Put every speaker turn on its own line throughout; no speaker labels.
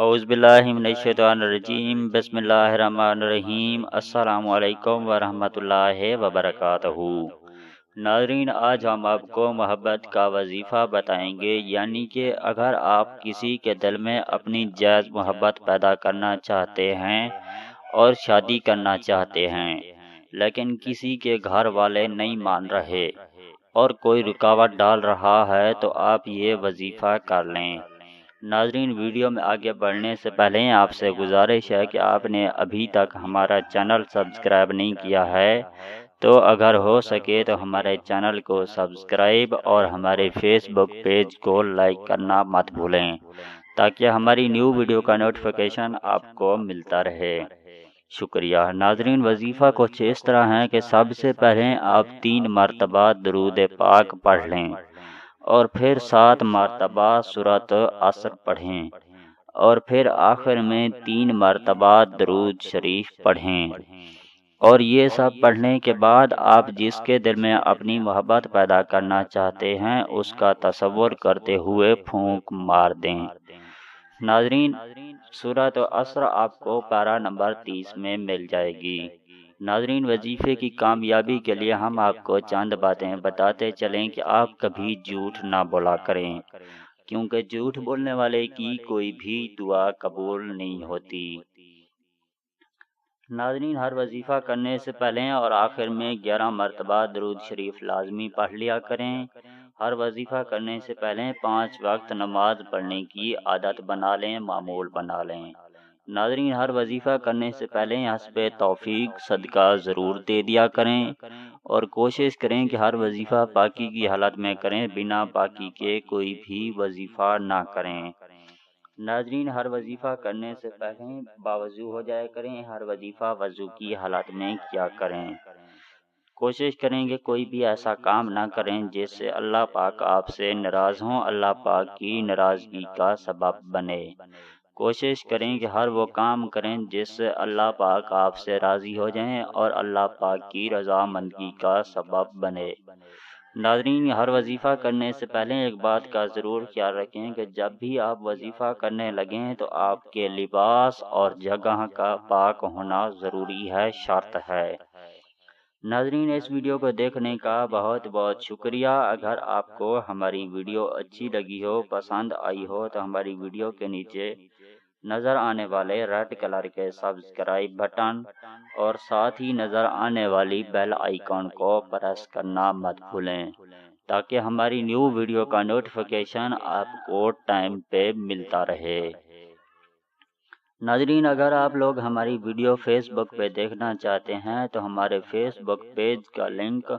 اعوذ باللہ من الشیطان الرجیم بسم اللہ الرحمن الرحیم السلام علیکم ورحمۃ اللہ وبرکاتہ۔ ناظرین، آج ہم آپ کو محبت کا وظیفہ بتائیں گے، یعنی کہ اگر آپ کسی کے دل میں اپنی جائز محبت پیدا کرنا چاہتے ہیں اور شادی کرنا چاہتے ہیں، لیکن کسی کے گھر والے نہیں مان رہے اور کوئی رکاوٹ ڈال رہا ہے، تو آپ یہ وظیفہ کر لیں۔ ناظرین، ویڈیو میں آگے بڑھنے سے پہلے آپ سے گزارش ہے کہ آپ نے ابھی تک ہمارا چینل سبسکرائب نہیں کیا ہے تو اگر ہو سکے تو ہمارے چینل کو سبسکرائب اور ہمارے فیس بک پیج کو لائک کرنا مت بھولیں تاکہ ہماری نیو ویڈیو کا نوٹیفیکیشن آپ کو ملتا رہے۔ شکریہ۔ ناظرین، وظیفہ کچھ اس طرح ہے کہ سب سے پہلے آپ 3 مرتبہ درود پاک پڑھ لیں اور پھر 7 مرتبہ سورۃ عصر پڑھیں اور پھر آخر میں 3 مرتبہ درود شریف پڑھیں، اور یہ سب پڑھنے کے بعد آپ جس کے دل میں اپنی محبت پیدا کرنا چاہتے ہیں اس کا تصور کرتے ہوئے پھونک مار دیں۔ ناظرین، سورۃ عصر آپ کو پارہ نمبر 30 میں مل جائے گی۔ ناظرین، وظیفے کی کامیابی کے لیے ہم آپ کو چند باتیں بتاتے چلیں کہ آپ کبھی جھوٹ نہ بولا کریں، کیونکہ جھوٹ بولنے والے کی کوئی بھی دعا قبول نہیں ہوتی۔ ناظرین، ہر وظیفہ کرنے سے پہلے اور آخر میں 11 مرتبہ درود شریف لازمی پڑھ لیا کریں۔ ہر وظیفہ کرنے سے پہلے 5 وقت نماز پڑھنے کی عادت بنا لیں، معمول بنا لیں۔ ناظرین، ہر وظیفہ کرنے سے پہلے حسب توفیق صدقہ ضرور دے دیا کریں اور کوشش کریں کہ ہر وظیفہ پاکی کی حالت میں کریں، بنا پاکی کے کوئی بھی وظیفہ نہ کریں۔ ناظرین، ہر وظیفہ کرنے سے پہلے باوضو ہو جایا کریں، ہر وظیفہ وضو کی حالت میں کیا کریں۔ کوشش کریں کہ کوئی بھی ایسا کام نہ کریں جس سے اللہ پاک آپ سے ناراض ہوں، اللہ پاک کی ناراضگی کا سبب بنے۔ کوشش کریں کہ ہر وہ کام کریں جس سے اللہ پاک آپ سے راضی ہو جائیں اور اللہ پاک کی رضامندی کا سبب بنے۔ ناظرین، ہر وظیفہ کرنے سے پہلے ایک بات کا ضرور خیال رکھیں کہ جب بھی آپ وظیفہ کرنے لگیں تو آپ کے لباس اور جگہ کا پاک ہونا ضروری ہے، شرط ہے۔ ناظرین، اس ویڈیو کو دیکھنے کا بہت بہت شکریہ۔ اگر آپ کو ہماری ویڈیو اچھی لگی ہو، پسند آئی ہو تو ہماری ویڈیو کے نیچے نظر آنے والے ریڈ کلر کے سبسکرائب بٹن اور ساتھ ہی نظر آنے والی بیل آئیکن کو پریس کرنا مت بھولیں تاکہ ہماری نیو ویڈیو کا نوٹیفیکیشن آپ کو ٹائم پہ ملتا رہے۔ ناظرین، اگر آپ لوگ ہماری ویڈیو فیس بک پہ دیکھنا چاہتے ہیں تو ہمارے فیس بک پیج کا لنک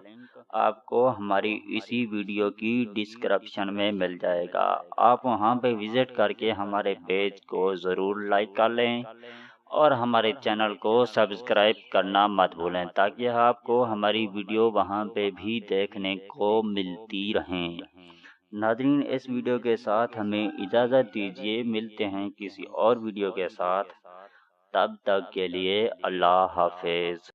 آپ کو ہماری اسی ویڈیو کی ڈسکرپشن میں مل جائے گا۔ آپ وہاں پہ وزٹ کر کے ہمارے پیج کو ضرور لائک کر لیں اور ہمارے چینل کو سبسکرائب کرنا مت بھولیں تاکہ آپ کو ہماری ویڈیو وہاں پہ بھی دیکھنے کو ملتی رہیں۔ ناظرین، اس ویڈیو کے ساتھ ہمیں اجازت دیجیے، ملتے ہیں کسی اور ویڈیو کے ساتھ، تب تک کے لیے اللہ حافظ۔